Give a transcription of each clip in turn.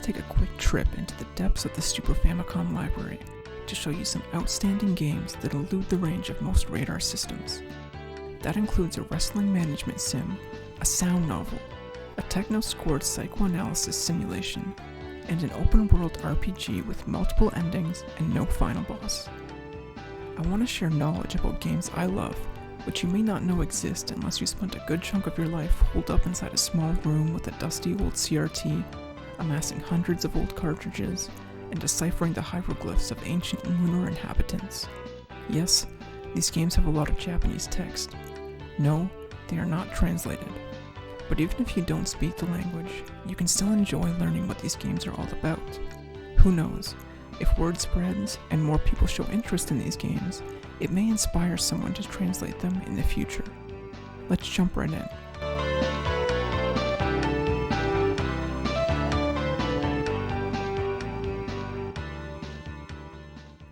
take a quick trip into the depths of the Super Famicom library to show you some outstanding games that elude the range of most radar systems. That includes a wrestling management sim, a sound novel, a techno-scored psychoanalysis simulation, and an open-world RPG with multiple endings and no final boss. I want to share knowledge about games I love, which you may not know exist unless you spent a good chunk of your life holed up inside a small room with a dusty old CRT, amassing hundreds of old cartridges, and deciphering the hieroglyphs of ancient lunar inhabitants. Yes, these games have a lot of Japanese text. No, they are not translated. But even if you don't speak the language, you can still enjoy learning what these games are all about. Who knows, if word spreads and more people show interest in these games, it may inspire someone to translate them in the future. Let's jump right in.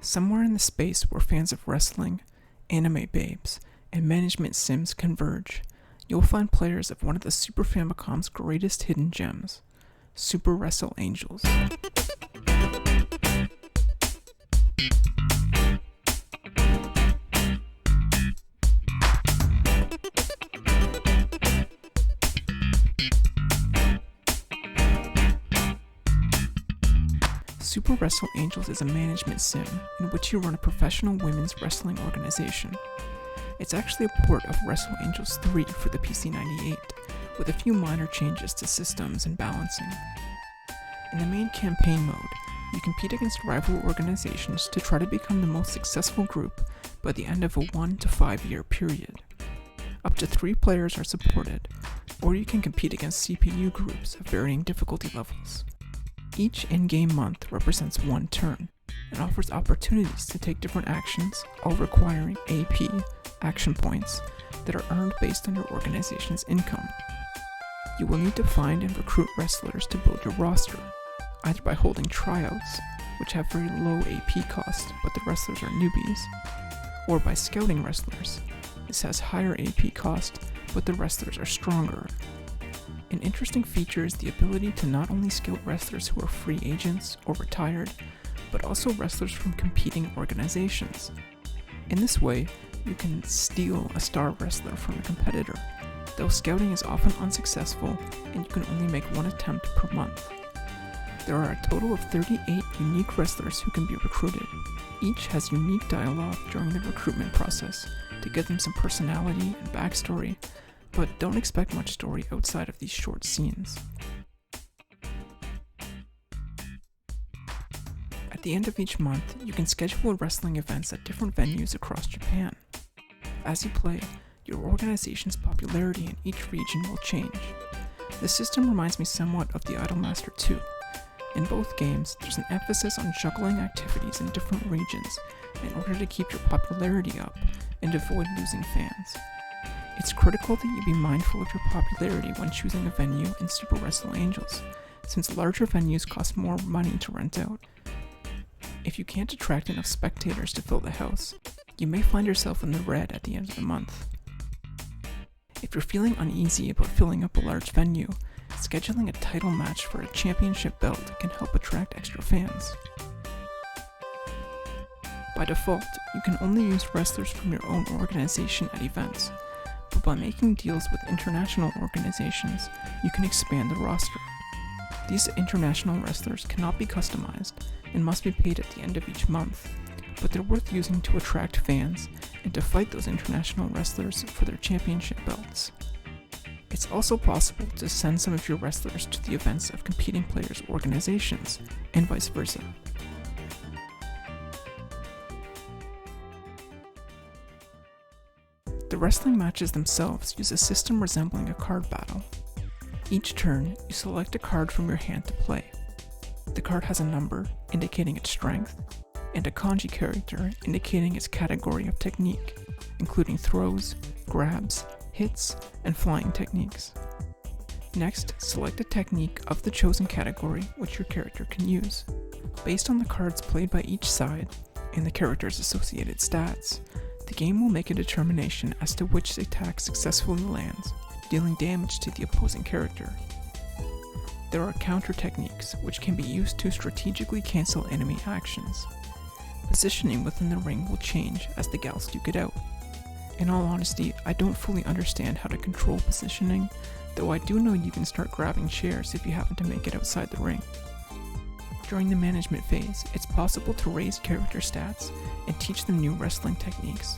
Somewhere in the space where fans of wrestling, anime babes, and management sims converge, you'll find players of one of the Super Famicom's greatest hidden gems, Super Wrestle Angels. Super Wrestle Angels is a management sim in which you run a professional women's wrestling organization. It's actually a port of Wrestle Angels 3 for the PC-98, with a few minor changes to systems and balancing. In the main campaign mode, you compete against rival organizations to try to become the most successful group by the end of a 1 to 5 year period. Up to 3 players are supported, or you can compete against CPU groups of varying difficulty levels. Each in-game month represents one turn, and offers opportunities to take different actions, all requiring AP, action points, that are earned based on your organization's income. You will need to find and recruit wrestlers to build your roster, either by holding tryouts, which have very low AP cost but the wrestlers are newbies, or by scouting wrestlers. This has higher AP cost but the wrestlers are stronger. An interesting feature is the ability to not only scout wrestlers who are free agents or retired, but also wrestlers from competing organizations. In this way, you can steal a star wrestler from a competitor, though scouting is often unsuccessful and you can only make one attempt per month. There are a total of 38 unique wrestlers who can be recruited. Each has unique dialogue during the recruitment process to give them some personality and backstory, but don't expect much story outside of these short scenes. At the end of each month, you can schedule wrestling events at different venues across Japan. As you play, your organization's popularity in each region will change. The system reminds me somewhat of the Idolmaster 2. In both games, there's an emphasis on juggling activities in different regions in order to keep your popularity up and avoid losing fans. It's critical that you be mindful of your popularity when choosing a venue in Super Wrestle Angels, since larger venues cost more money to rent out. If you can't attract enough spectators to fill the house, you may find yourself in the red at the end of the month. If you're feeling uneasy about filling up a large venue, scheduling a title match for a championship belt can help attract extra fans. By default, you can only use wrestlers from your own organization at events, but by making deals with international organizations, you can expand the roster. These international wrestlers cannot be customized and must be paid at the end of each month, but they're worth using to attract fans and to fight those international wrestlers for their championship belts. It's also possible to send some of your wrestlers to the events of competing players' organizations, and vice versa. The wrestling matches themselves use a system resembling a card battle. Each turn, you select a card from your hand to play. The card has a number, indicating its strength, and a kanji character indicating its category of technique, including throws, grabs, hits, and flying techniques. Next, select a technique of the chosen category which your character can use. Based on the cards played by each side, and the character's associated stats, the game will make a determination as to which attack successfully lands, dealing damage to the opposing character. There are counter techniques which can be used to strategically cancel enemy actions. Positioning within the ring will change as the gals duke it out. In all honesty, I don't fully understand how to control positioning, though I do know you can start grabbing chairs if you happen to make it outside the ring. During the management phase, it's possible to raise character stats and teach them new wrestling techniques,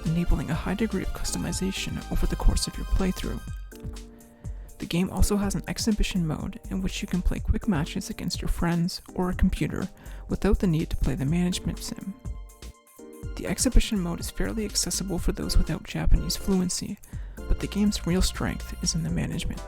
enabling a high degree of customization over the course of your playthrough. The game also has an exhibition mode in which you can play quick matches against your friends or a computer without the need to play the management sim. The exhibition mode is fairly accessible for those without Japanese fluency, but the game's real strength is in the management.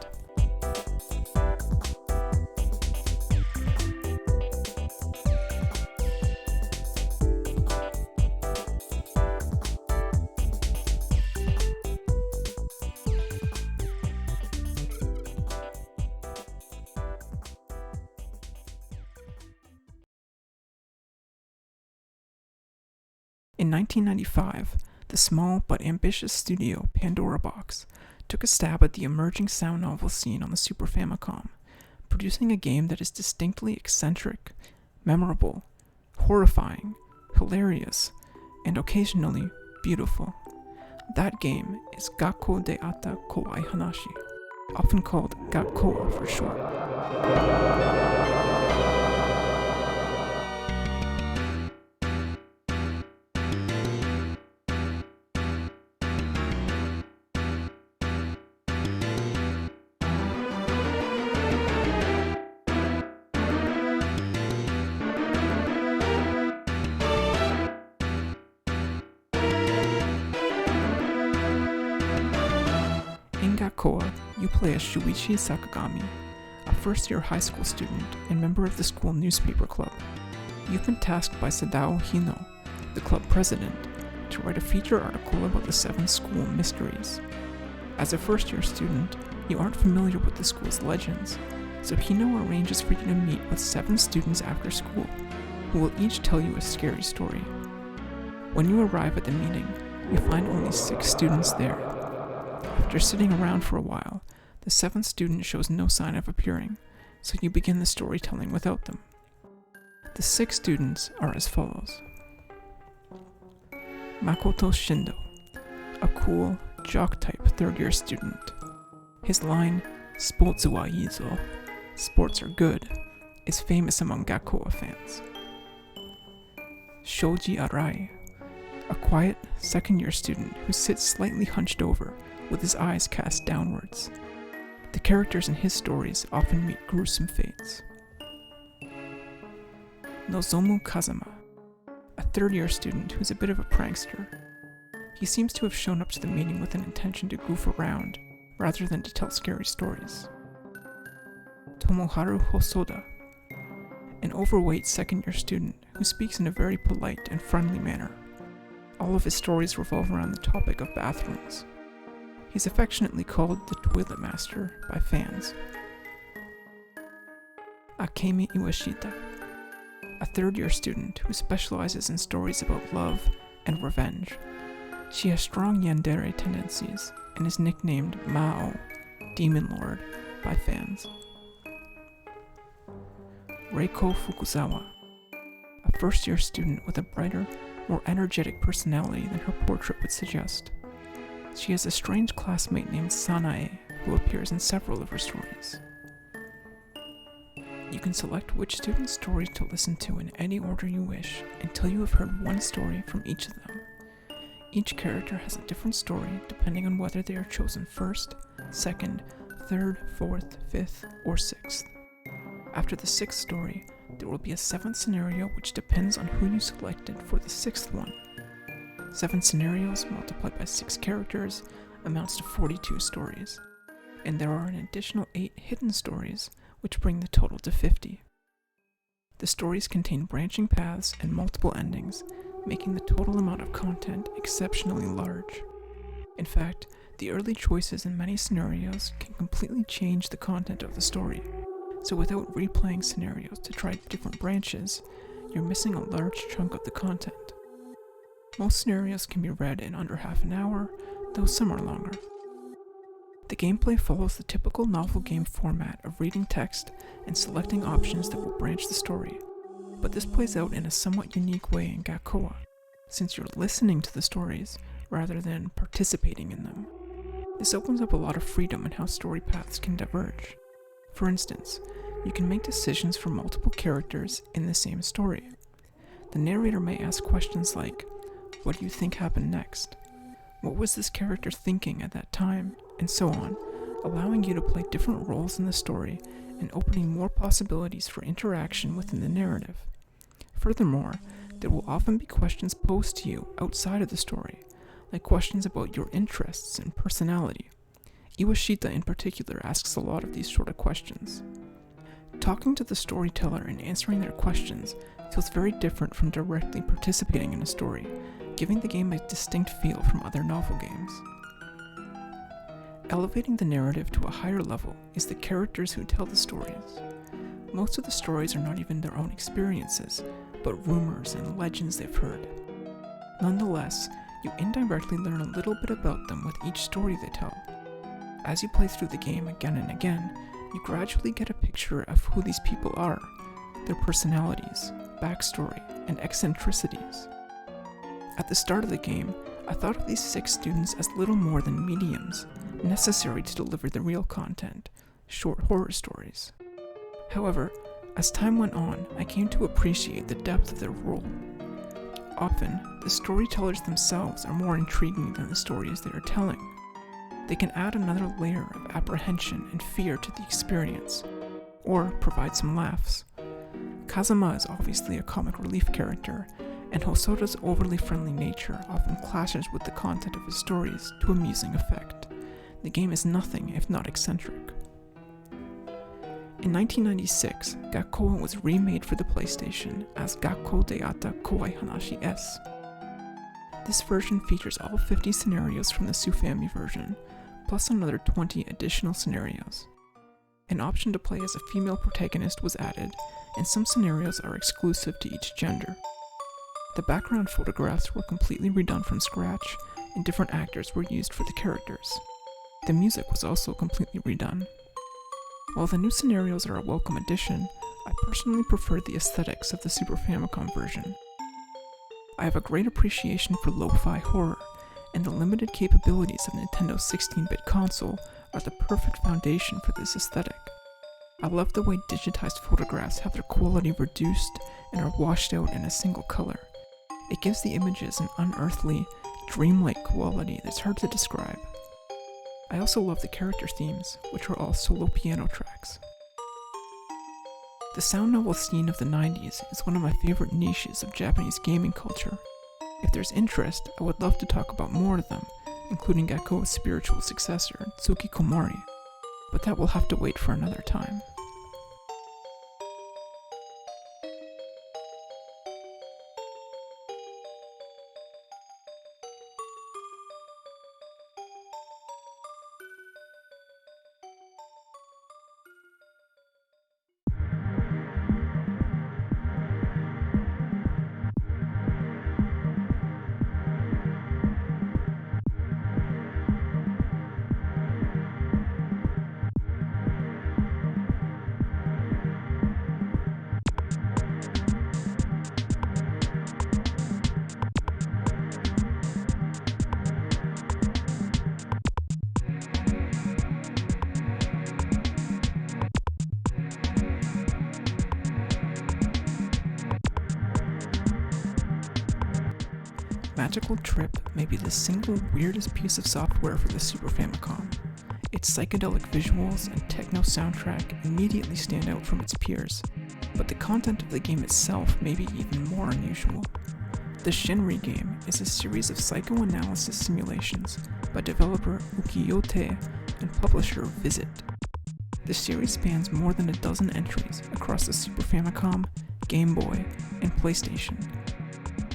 In 1995, the small but ambitious studio Pandora Box took a stab at the emerging sound novel scene on the Super Famicom, producing a game that is distinctly eccentric, memorable, horrifying, hilarious, and occasionally beautiful. That game is Gakkou de Atta Kowai Hanashi, often called Gakkoa for short. In Gakkoa, you play as Shuichi Sakagami, a first-year high school student and member of the school newspaper club. You've been tasked by Sadao Hino, the club president, to write a feature article about the 7 school mysteries. As a first-year student, you aren't familiar with the school's legends, so Hino arranges for you to meet with 7 students after school, who will each tell you a scary story. When you arrive at the meeting, you find only 6 students there. After sitting around for a while, the 7th student shows no sign of appearing, so you begin the storytelling without them. The 6 students are as follows. Makoto Shindo, a cool, jock-type 3rd-year student. His line, "Sports wa iizo," sports are good, is famous among Gakkoa fans. Shoji Arai, a quiet 2nd-year student who sits slightly hunched over with his eyes cast downwards. The characters in his stories often meet gruesome fates. Nozomu Kazama, a 3rd-year student who's a bit of a prankster. He seems to have shown up to the meeting with an intention to goof around, rather than to tell scary stories. Tomoharu Hosoda, an overweight 2nd-year student who speaks in a very polite and friendly manner. All of his stories revolve around the topic of bathrooms. He's affectionately called the Toilet Master by fans. Akemi Iwashita, a 3rd-year student who specializes in stories about love and revenge. She has strong yandere tendencies and is nicknamed Mao, Demon Lord, by fans. Reiko Fukuzawa, a 1st-year student with a brighter, more energetic personality than her portrait would suggest. She has a strange classmate named Sanae, who appears in several of her stories. You can select which student's story to listen to in any order you wish until you have heard one story from each of them. Each character has a different story depending on whether they are chosen 1st, 2nd, 3rd, 4th, 5th, or 6th. After the 6th story, there will be a 7th scenario which depends on who you selected for the 6th one. 7 scenarios multiplied by 6 characters amounts to 42 stories, and there are an additional 8 hidden stories which bring the total to 50. The stories contain branching paths and multiple endings, making the total amount of content exceptionally large. In fact, the early choices in many scenarios can completely change the content of the story, so without replaying scenarios to try different branches, you're missing a large chunk of the content. Most scenarios can be read in under half an hour, though some are longer. The gameplay follows the typical novel game format of reading text and selecting options that will branch the story, but this plays out in a somewhat unique way in Gakkoa, since you're listening to the stories rather than participating in them. This opens up a lot of freedom in how story paths can diverge. For instance, you can make decisions for multiple characters in the same story. The narrator may ask questions like, "What do you think happened next? What was this character thinking at that time?" and so on, allowing you to play different roles in the story and opening more possibilities for interaction within the narrative. Furthermore, there will often be questions posed to you outside of the story, like questions about your interests and personality. Iwashita in particular asks a lot of these sort of questions. Talking to the storyteller and answering their questions feels very different from directly participating in a story, giving the game a distinct feel from other novel games. Elevating the narrative to a higher level is the characters who tell the stories. Most of the stories are not even their own experiences, but rumors and legends they've heard. Nonetheless, you indirectly learn a little bit about them with each story they tell. As you play through the game again and again, you gradually get a picture of who these people are, their personalities, backstory, and eccentricities. At the start of the game, I thought of these 6 students as little more than mediums, necessary to deliver the real content, short horror stories. However, as time went on, I came to appreciate the depth of their role. Often, the storytellers themselves are more intriguing than the stories they are telling. They can add another layer of apprehension and fear to the experience, or provide some laughs. Kazama is obviously a comic relief character, and Hosoda's overly friendly nature often clashes with the content of his stories to amusing effect. The game is nothing if not eccentric. In 1996, Gakkoa was remade for the PlayStation as Gakkou de Atta Kowai Hanashi S. This version features all 50 scenarios from the Sufami version, plus another 20 additional scenarios. An option to play as a female protagonist was added, and some scenarios are exclusive to each gender. The background photographs were completely redone from scratch, and different actors were used for the characters. The music was also completely redone. While the new scenarios are a welcome addition, I personally prefer the aesthetics of the Super Famicom version. I have a great appreciation for lo-fi horror, and the limited capabilities of Nintendo's 16-bit console are the perfect foundation for this aesthetic. I love the way digitized photographs have their quality reduced and are washed out in a single color. It gives the images an unearthly, dreamlike quality that's hard to describe. I also love the character themes, which are all solo piano tracks. The sound novel scene of the 90s is one of my favorite niches of Japanese gaming culture. If there's interest, I would love to talk about more of them, including Gakkoa's spiritual successor, Tsukikomori, but that will have to wait for another time. Magical Trip may be the single weirdest piece of software for the Super Famicom. Its psychedelic visuals and techno soundtrack immediately stand out from its peers, but the content of the game itself may be even more unusual. The Shinri game is a series of psychoanalysis simulations by developer Ukiyo-te and publisher Visit. The series spans more than a dozen entries across the Super Famicom, Game Boy, and PlayStation.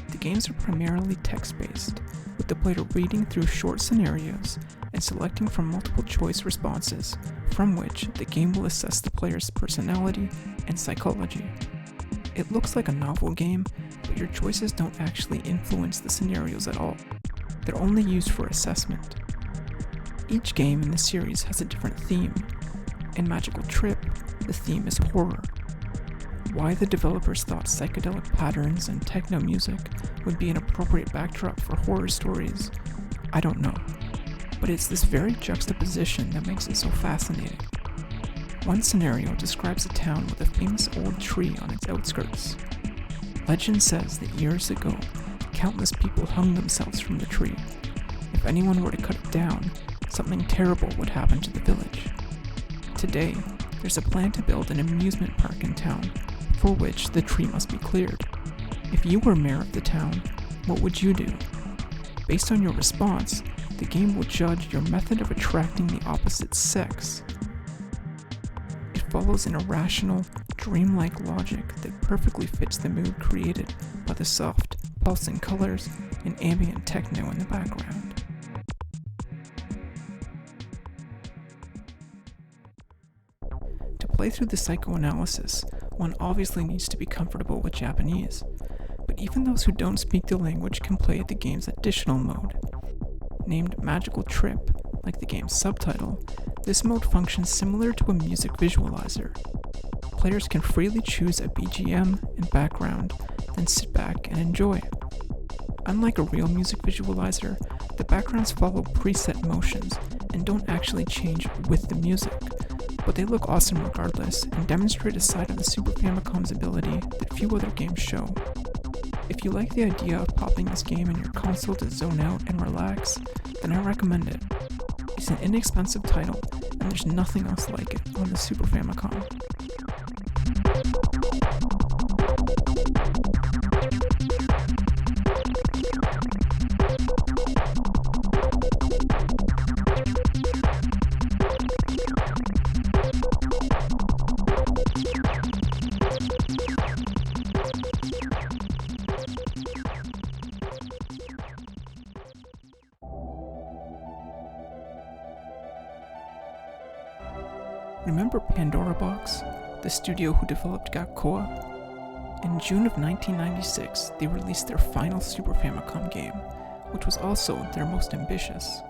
The games are primarily text-based, with the player reading through short scenarios and selecting from multiple choice responses, from which the game will assess the player's personality and psychology. It looks like a novel game, but your choices don't actually influence the scenarios at all. They're only used for assessment. Each game in the series has a different theme. In Magical Trip, the theme is horror. Why the developers thought psychedelic patterns and techno music would be an appropriate backdrop for horror stories, I don't know. But it's this very juxtaposition that makes it so fascinating. One scenario describes a town with a famous old tree on its outskirts. Legend says that years ago, countless people hung themselves from the tree. If anyone were to cut it down, something terrible would happen to the village. Today, there's a plan to build an amusement park in town, for which the tree must be cleared. If you were mayor of the town, what would you do? Based on your response, the game will judge your method of attracting the opposite sex. It follows an irrational, dreamlike logic that perfectly fits the mood created by the soft, pulsing colors and ambient techno in the background. To play through the psychoanalysis, one obviously needs to be comfortable with Japanese, but even those who don't speak the language can play the game's additional mode. Named Magical Trip, like the game's subtitle, this mode functions similar to a music visualizer. Players can freely choose a BGM and background, then sit back and enjoy. Unlike a real music visualizer, the backgrounds follow preset motions and don't actually change with the music, but they look awesome regardless and demonstrate a side of the Super Famicom's ability that few other games show. If you like the idea of popping this game in your console to zone out and relax, then I recommend it. It's an inexpensive title, and there's nothing else like it on the Super Famicom. Remember Pandora Box, the studio who developed Gakkoa? In June of 1996, they released their final Super Famicom game, which was also their most ambitious.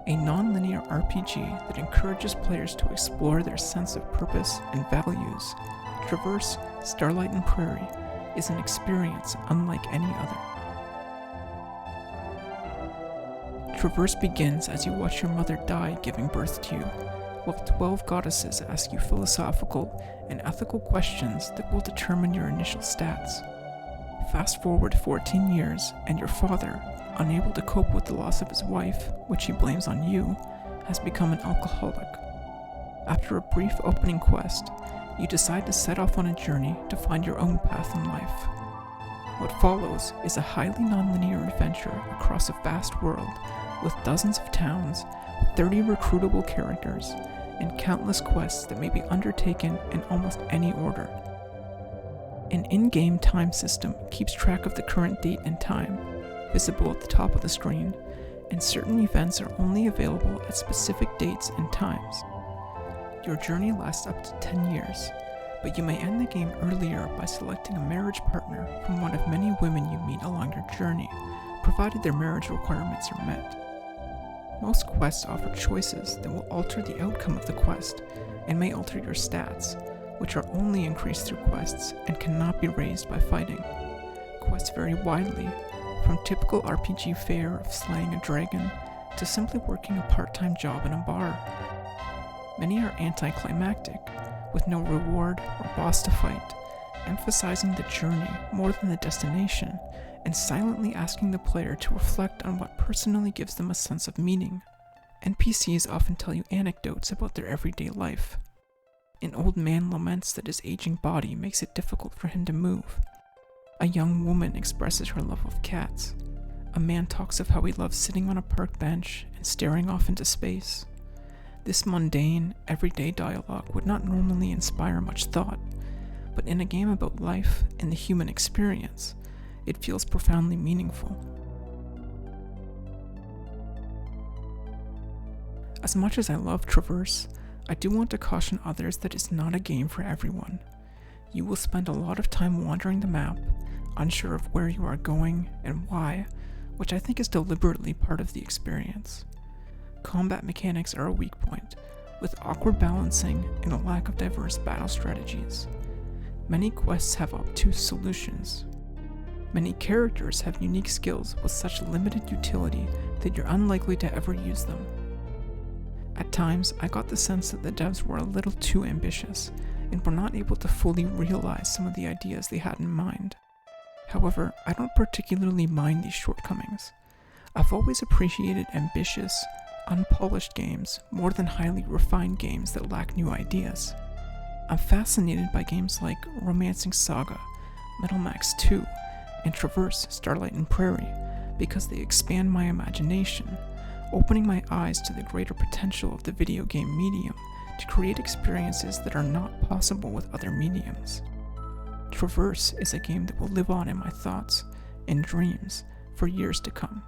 A non-linear RPG that encourages players to explore their sense of purpose and values. Traverse, Starlight, and Prairie is an experience unlike any other. Traverse begins as you watch your mother die giving birth to you, while 12 goddesses ask you philosophical and ethical questions that will determine your initial stats. Fast forward 14 years, and your father, unable to cope with the loss of his wife, which he blames on you, has become an alcoholic. After a brief opening quest, you decide to set off on a journey to find your own path in life. What follows is a highly non-linear adventure across a vast world with dozens of towns, 30 recruitable characters, and countless quests that may be undertaken in almost any order. An in-game time system keeps track of the current date and time, visible at the top of the screen, and certain events are only available at specific dates and times. Your journey lasts up to 10 years, but you may end the game earlier by selecting a marriage partner from one of many women you meet along your journey, provided their marriage requirements are met. Most quests offer choices that will alter the outcome of the quest, and may alter your stats, which are only increased through quests and cannot be raised by fighting. Quests vary widely, from typical RPG fare of slaying a dragon, to simply working a part-time job in a bar. Many are anticlimactic, with no reward or boss to fight, emphasizing the journey more than the destination, and silently asking the player to reflect on what personally gives them a sense of meaning. NPCs often tell you anecdotes about their everyday life. An old man laments that his aging body makes it difficult for him to move. A young woman expresses her love of cats. A man talks of how he loves sitting on a park bench and staring off into space. This mundane, everyday dialogue would not normally inspire much thought, but in a game about life and the human experience, it feels profoundly meaningful. As much as I love Traverse, I do want to caution others that it's not a game for everyone. You will spend a lot of time wandering the map, unsure of where you are going and why, which I think is deliberately part of the experience. combat mechanics are a weak point, with awkward balancing and a lack of diverse battle strategies. Many quests have obtuse solutions. Many characters have unique skills with such limited utility that you're unlikely to ever use them. At times, I got the sense that the devs were a little too ambitious and were not able to fully realize some of the ideas they had in mind. However, I don't particularly mind these shortcomings. I've always appreciated ambitious, unpolished games more than highly refined games that lack new ideas. I'm fascinated by games like Romancing Saga, Metal Max 2, and Traverse, Starlight, and Prairie because they expand my imagination, opening my eyes to the greater potential of the video game medium to create experiences that are not possible with other mediums. Traverse is a game that will live on in my thoughts and dreams for years to come.